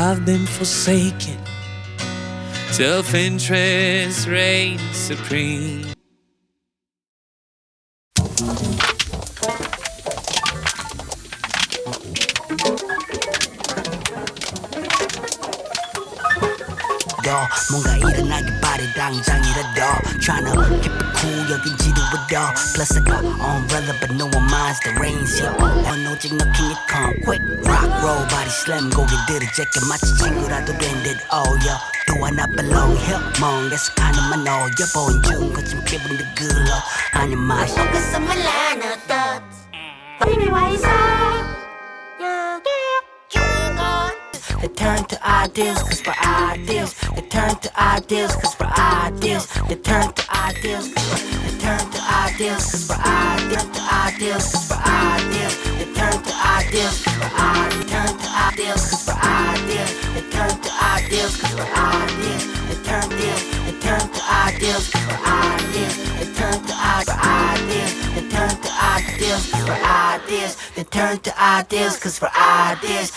I've been forsaken. Self-interest reigns supreme. 뭔가 일어나길 바래 당장이라도 Tryna keep it cool 여긴 지루해도 Plus I got umbrella but no one minds the rains yo 넌 오직 너 can you come quick rock roll body slam 고개들을 제껴 마치 친구라도 된 듯 oh yo 또 하나 belong here 멍해서 가는만 너여 보인 중 거친 기분도 글러 아니 맛이 Focus on my line of thoughts Baby why you so They turn to ideals, cause for ideals. They turn to ideals, cause for ideals. They turn to ideals, they turn to ideals, cause for ideals, cause for ideals. They turn to ideals, for ideals. Turn to ideals, cause for ideals. They turn to ideals, cause for ideals. They turn to ideals, for ideals. They turn to ideals, they turn to ideals, for ideals. They turn to ideals, cause for ideals.